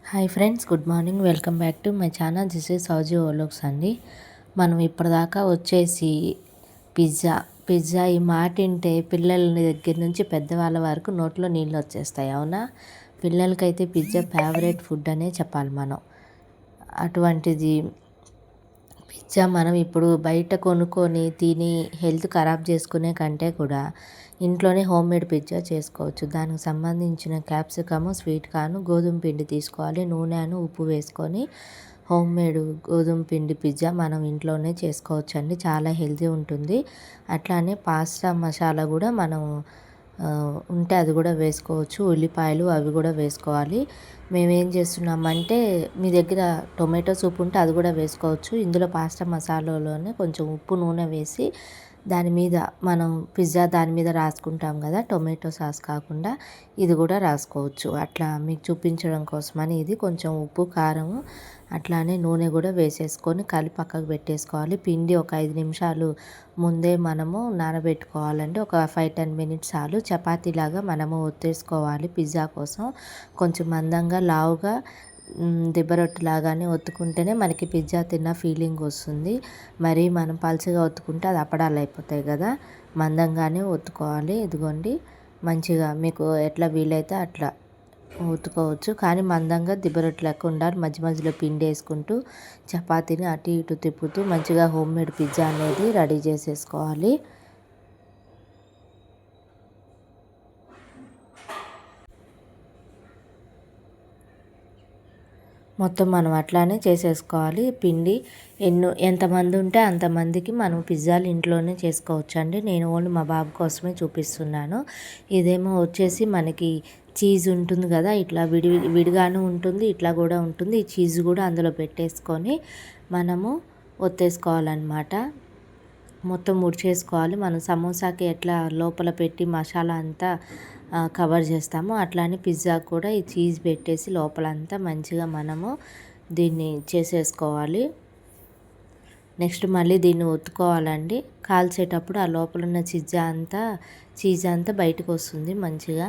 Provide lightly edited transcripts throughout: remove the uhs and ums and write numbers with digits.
Hi friends, good morning. Welcome back to my channel. This is సౌజీ ఓలోక్స్ అండి. మనం ఇప్పటిదాకా వచ్చేసి పిజ్జా ఈ మాట వింటే పిల్లల దగ్గర నుంచి పెద్దవాళ్ళ వరకు నోట్లో నీళ్ళు వచ్చేస్తాయి. అవునా? పిల్లలకైతే పిజ్జా ఫేవరెట్ ఫుడ్ అనే చెప్పాలి మనం. అటువంటిది పిజ్జా మనం ఇప్పుడు బయట కొనుక్కొని తిని హెల్త్ ఖరాబ్ చేసుకునే కంటే కూడా ఇంట్లోనే హోమ్మేడ్ పిజ్జా చేసుకోవచ్చు. దానికి సంబంధించిన క్యాప్సికము, స్వీట్ కార్న్, గోధుమ పిండి తీసుకోవాలి. నూనెను ఉప్పు వేసుకొని హోమ్మేడ్ గోధుమ పిండి పిజ్జా మనం ఇంట్లోనే చేసుకోవచ్చండి. చాలా హెల్తీ ఉంటుంది. అట్లానే పాస్తా మసాలా కూడా మనం ఉంటే అది కూడా వేసుకోవచ్చు. ఉల్లిపాయలు అవి కూడా వేసుకోవాలి. మేమేం చేస్తున్నామంటే, మీ దగ్గర టొమాటో సూప్ ఉంటే అది కూడా వేసుకోవచ్చు. ఇందులో పాస్తా మసాలాలోనే కొంచెం ఉప్పు, నూనె వేసి దాని మీద మనం పిజ్జా దాని మీద రాసుకుంటాం కదా, టొమాటో సాస్ కాకుండా ఇది కూడా రాసుకోవచ్చు. అట్లా మీకు చూపించడం కోసమని ఇది కొంచెం ఉప్పు, కారము అట్లానే నూనె కూడా వేసేసుకొని కలిపి పక్కకు పెట్టేసుకోవాలి. పిండి ఒక 5 నిమిషాలు ముందే మనము నానబెట్టుకోవాలండి. ఒక 5-10 మినిట్స్ చాలు. చపాతీలాగా మనము ఒత్తేసుకోవాలి. పిజ్జా కోసం కొంచెం మందంగా లావుగా దిబ్బరొట్టులాగానే ఒత్తుకుంటేనే మనకి పిజ్జా తిన్న ఫీలింగ్ వస్తుంది. మరి మనం పలుచగా ఒత్తుకుంటే అది అప్పడాలు అయిపోతాయి కదా. మందంగానే ఒత్తుకోవాలి. ఇదిగోండి, మంచిగా మీకు ఎట్లా వీలైతే అట్లా ఒత్తుకోవచ్చు. కానీ మందంగా దిబ్బరొట్టు లెక్క ఉండాలి. మధ్య మధ్యలో పిండి వేసుకుంటూ చపాతీని అటు ఇటు తిప్పుతూ మంచిగా హోమ్మేడ్ పిజ్జా అనేది రెడీ చేసేసుకోవాలి. మొత్తం మనం అట్లానే చేసేసుకోవాలి. పిండి ఎంతమంది ఉంటే అంతమందికి మనం పిజ్జాలు ఇంట్లోనే చేసుకోవచ్చండి. నేను ఓన్లీ మా బాబు కోసమే చూపిస్తున్నాను. ఇదేమో వచ్చేసి మనకి చీజ్ ఉంటుంది కదా, ఇట్లా విడిగాను ఉంటుంది, ఇట్లా కూడా ఉంటుంది. ఈ చీజ్ కూడా అందులో పెట్టేసుకొని మనము ఒత్తేసుకోవాలన్నమాట. మొత్తం ముడిచేసుకోవాలి. మనం సమోసాకి ఎట్లా లోపల పెట్టి మసాలా అంతా కవర్ చేస్తామో అట్లానే పిజ్జా కూడా ఈ చీజ్ పెట్టేసి లోపలంతా మంచిగా మనము దీన్ని చేసేసుకోవాలి. నెక్స్ట్ మళ్ళీ దీన్ని ఒత్తుకోవాలండి. కాల్చేటప్పుడు ఆ లోపల ఉన్న చీజ్ అంతా బయటకు వస్తుంది మంచిగా.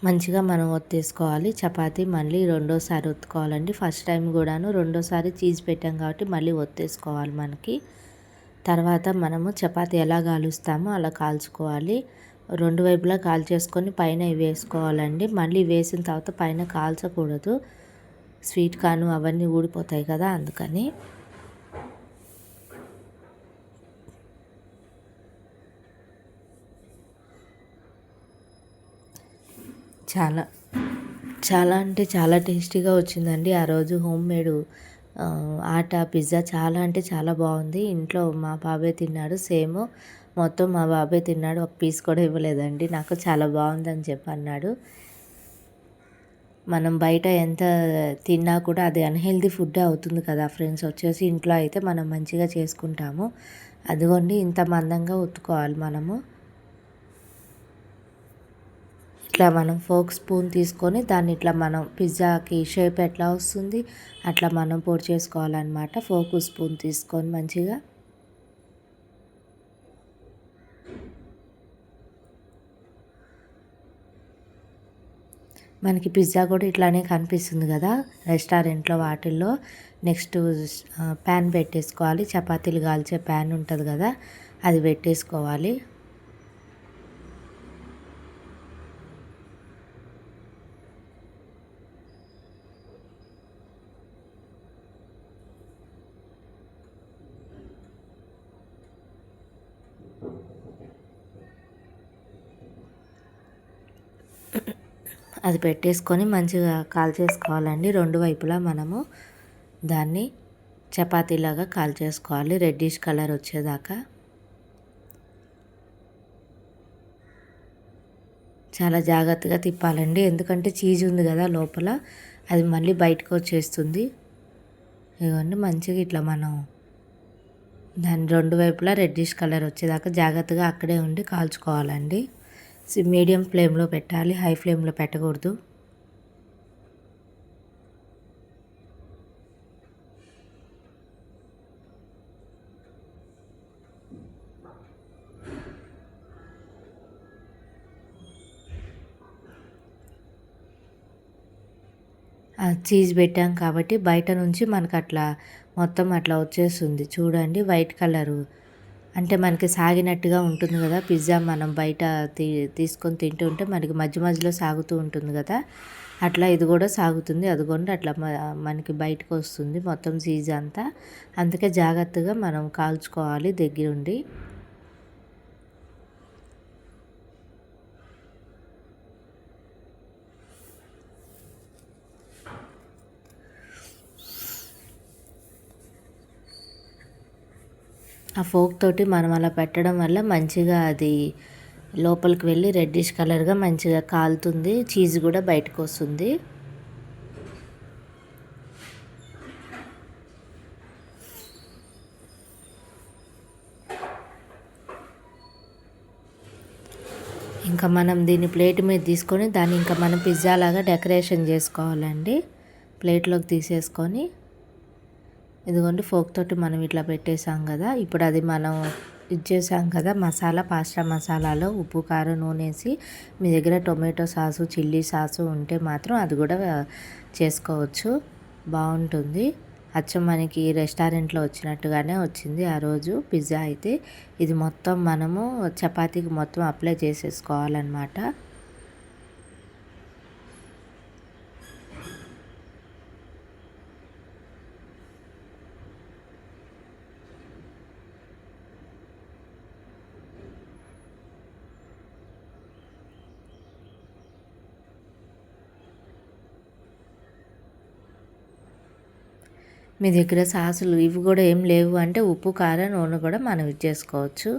మంచిగా మనం ఒత్తేసుకోవాలి. చపాతీ మళ్ళీ రెండోసారి ఒత్తుకోవాలండి. ఫస్ట్ టైం కూడాను రెండోసారి చీజ్ పెట్టాం కాబట్టి మళ్ళీ ఒత్తేసుకోవాలి మనకి. తర్వాత మనము చపాతీ ఎలా కాలుస్తామో అలా కాల్చుకోవాలి. రెండు వైపులా కాల్చేసుకొని పైన ఇవి వేసుకోవాలండి. మళ్ళీ వేసిన తర్వాత పైన కాల్చకూడదు. స్వీట్ కార్న్ అవన్నీ ఊడిపోతాయి కదా, అందుకని. చాలా చాలా అంటే చాలా టేస్టీగా వచ్చిందండి ఆ రోజు హోమ్మేడ్ ఆటా పిజ్జా. చాలా అంటే చాలా బాగుంది. ఇంట్లో మా బాబాయ్ తిన్నాడు. సేమ్ మొత్తం మా బాబాయ్ తిన్నాడు. ఒక పీస్ కూడా ఇవ్వలేదండి. నాకు చాలా బాగుందని చెప్పి అన్నాడు. మనం బయట ఎంత తిన్నా కూడా అది అన్హెల్దీ ఫుడ్ అవుతుంది కదా ఫ్రెండ్స్. వచ్చేసి ఇంట్లో అయితే మనం మంచిగా చేసుకుంటాము. అదిగోండి, ఇంత మందంగా ఉత్తుకోవాలి మనము. ఇట్లా మనం ఫోక్ స్పూన్ తీసుకొని దాన్ని ఇట్లా మనం పిజ్జాకి షేప్ ఎట్లా వస్తుంది అట్లా మనం పొడి చేసుకోవాలన్నమాట. ఫోక్ స్పూన్ తీసుకొని మంచిగా మనకి పిజ్జా కూడా ఇట్లానే కనిపిస్తుంది కదా రెస్టారెంట్లో వాటిల్లో. నెక్స్ట్ ప్యాన్ పెట్టేసుకోవాలి. చపాతీలు కాల్చే ప్యాన్ ఉంటుంది కదా, అది పెట్టేసుకోవాలి. అది పెట్టేసుకొని మంచిగా కాల్చేసుకోవాలండి. రెండు వైపులా మనము దాన్ని చపాతీలాగా కాల్చేసుకోవాలి రెడ్డిష్ కలర్ వచ్చేదాకా. చాలా జాగ్రత్తగా తిప్పాలండి, ఎందుకంటే చీజ్ ఉంది కదా లోపల, అది మళ్ళీ బయటకు వచ్చేస్తుంది. ఇవన్నీ మంచిగా ఇట్లా మనం దాన్ని రెండు వైపులా రెడ్డిష్ కలర్ వచ్చేదాకా జాగ్రత్తగా అక్కడే ఉండి కాల్చుకోవాలండి. మీడియం ఫ్లేమ్లో పెట్టాలి, హై ఫ్లేమ్లో పెట్టకూడదు. చీజ్ పెట్టాం కాబట్టి బయట నుంచి మనకు అట్లా మొత్తం అట్లా వచ్చేస్తుంది చూడండి. వైట్ కలరు అంటే మనకి సాగినట్టుగా ఉంటుంది కదా పిజ్జా. మనం బయట తీసుకొని తింటుంటే మనకి మధ్య మధ్యలో సాగుతూ ఉంటుంది కదా, అట్లా ఇది కూడా సాగుతుంది. అదిగోండి అట్లా మనకి బయటకు వస్తుంది మొత్తం చీజ్ అంతా. అందుకే జాగ్రత్తగా మనం కాల్చుకోవాలి దగ్గరుండి. ఆ ఫోక్ తోటి మనం అలా పెట్టడం వల్ల మంచిగా అది లోపలికి వెళ్ళి రెడ్డిష్ కలర్గా మంచిగా కాలుతుంది. చీజ్ కూడా బయటకు వస్తుంది. ఇంకా మనం దీన్ని ప్లేట్ మీద తీసుకొని దాన్ని ఇంకా మనం పిజ్జా లాగా డెకరేషన్ చేసుకోవాలండి. ప్లేట్లోకి తీసేసుకొని ఇదిగోండి ఫోక్ తోటి మనం ఇట్లా పెట్టేసాం కదా. ఇప్పుడు అది మనం ఇచ్చేసాం కదా మసాలా, పాస్తా మసాలాలో ఉప్పు కారం నూనె వేసి, మీ దగ్గర టొమాటో సాసు చిల్లీ సాసు ఉంటే మాత్రం అది కూడా చేసుకోవచ్చు, బాగుంటుంది. అచ్చం మనకి రెస్టారెంట్లో వచ్చినట్టుగానే వచ్చింది ఆ రోజు పిజ్జా అయితే. ఇది మొత్తం మనము చపాతీకి మొత్తం అప్లై చేసేసుకోవాలన్నమాట. మీ దగ్గర సాసులు ఇవి కూడా ఏం లేవు అంటే ఉప్పు కారం నూనె కూడా మనం ఇచ్చేసుకోవచ్చు.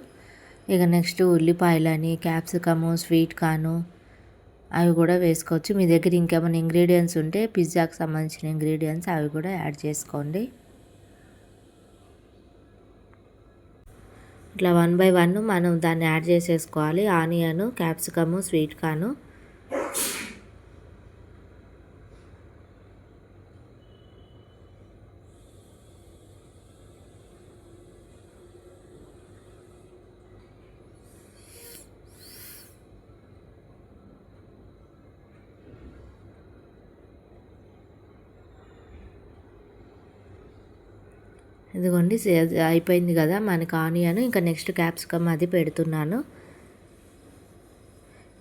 ఇక నెక్స్ట్ ఉల్లిపాయలని, క్యాప్సికము, స్వీట్ కార్ను అవి కూడా వేసుకోవచ్చు. మీ దగ్గర ఇంకేమైనా ఇంగ్రీడియంట్స్ ఉంటే పిజ్జాకి సంబంధించిన ఇంగ్రీడియంట్స్ అవి కూడా యాడ్ చేసుకోండి. ఇట్లా 1 బై 1 మనం దాన్ని యాడ్ చేసేసుకోవాలి. Onion, capsicum, sweet corn. ఇదిగోండి అయిపోయింది కదా మనకి ఆనియన్. ఇంకా నెక్స్ట్ క్యాప్సికమ్ అది పెడుతున్నాను.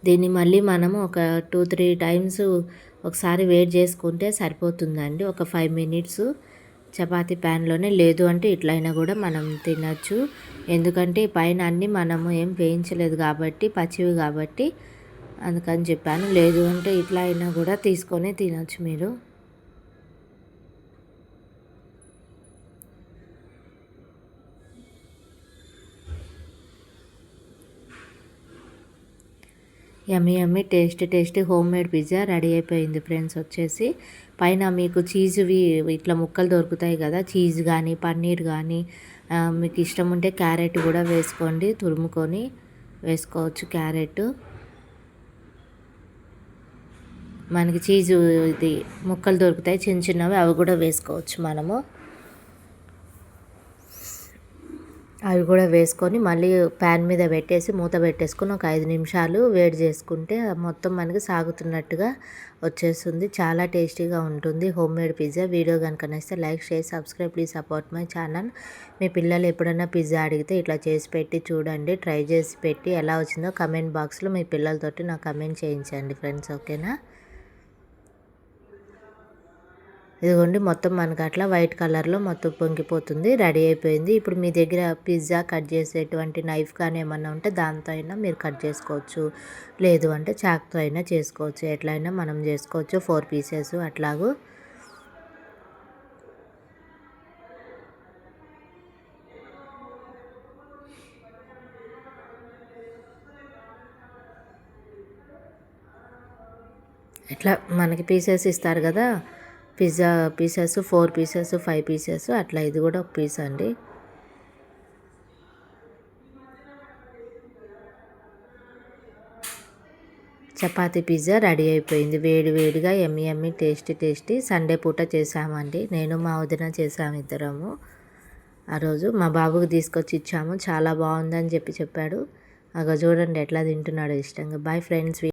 దీన్ని మళ్ళీ మనము ఒక 2-3 టైమ్స్ ఒకసారి వేడి చేసుకుంటే సరిపోతుందండి. ఒక 5 మినిట్స్ చపాతీ ప్యాన్లోనే. లేదు అంటే ఇట్లయినా కూడా మనం తినచ్చు. ఎందుకంటే పైన అన్నీ మనము ఏం వేయించలేదు కాబట్టి పచ్చివి కాబట్టి అందుకని చెప్పాను. లేదు అంటే ఇట్లా అయినా కూడా తీసుకొని తినచ్చు మీరు. Yummy yummy tasty home made pizza ready అయిపోయింది ఫ్రెండ్స్. వచ్చేసి పైన మీకు చీజ్వి ఇట్లా ముక్కలు దొరుకుతాయి కదా, చీజ్ కానీ పన్నీర్ కానీ మీకు ఇష్టం ఉంటే క్యారెట్ కూడా వేసుకోండి, తురుముకొని వేసుకోవచ్చు క్యారెట్. మనకి చీజు ఇది ముక్కలు దొరుకుతాయి చిన్న చిన్నవి, అవి కూడా వేసుకోవచ్చు మనము. అవి కూడా వేసుకొని మళ్ళీ ప్యాన్ మీద పెట్టేసి మూత పెట్టేసుకొని ఒక 5 నిమిషాలు వేడి చేసుకుంటే మొత్తం మనకి సాగుతున్నట్టుగా వచ్చేస్తుంది. చాలా టేస్టీగా ఉంటుంది హోమ్ మేడ్ పిజ్జా. వీడియో కనుక నచ్చితే like, share, subscribe. Please support my channel. మీ పిల్లలు ఎప్పుడైనా పిజ్జా అడిగితే ఇట్లా చేసి పెట్టి చూడండి, ట్రై చేసి పెట్టి ఎలా వచ్చిందో కమెంట్ బాక్స్లో మీ పిల్లలతోటి నాకు కమెంట్ చేయించండి ఫ్రెండ్స్. ఓకేనా? ఇదిగోండి మొత్తం మనకు అట్లా వైట్ కలర్లో మొత్తం పొంగిపోతుంది, రెడీ అయిపోయింది. ఇప్పుడు మీ దగ్గర పిజ్జా కట్ చేసేటువంటి నైఫ్ కానీ ఏమన్నా ఉంటే దాంతో అయినా మీరు కట్ చేసుకోవచ్చు, లేదు అంటే చాక్తో అయినా చేసుకోవచ్చు. ఎట్లయినా మనం చేసుకోవచ్చు. 4 పీసెస్ అట్లాగూ. ఇట్లా మనకి పీసెస్ ఇస్తారు కదా పిజ్జా పీసెస్, 4 పీసెస్, 5 పీసెస్ అట్లా. ఇది కూడా ఒక పీస్ అండి. చపాతీ పిజ్జా రెడీ అయిపోయింది. వేడి వేడిగా యమ్మీ యమ్మీ టేస్టీ. సండే పూట చేసామండి, నేను మా వదిన చేసాము ఇద్దరము. ఆ రోజు మా బాబుకి తీసుకొచ్చి ఇచ్చాము. చాలా బాగుందని చెప్పాడు. అగ చూడండి ఎట్లా తింటున్నాడు ఇష్టంగా. Boy friends.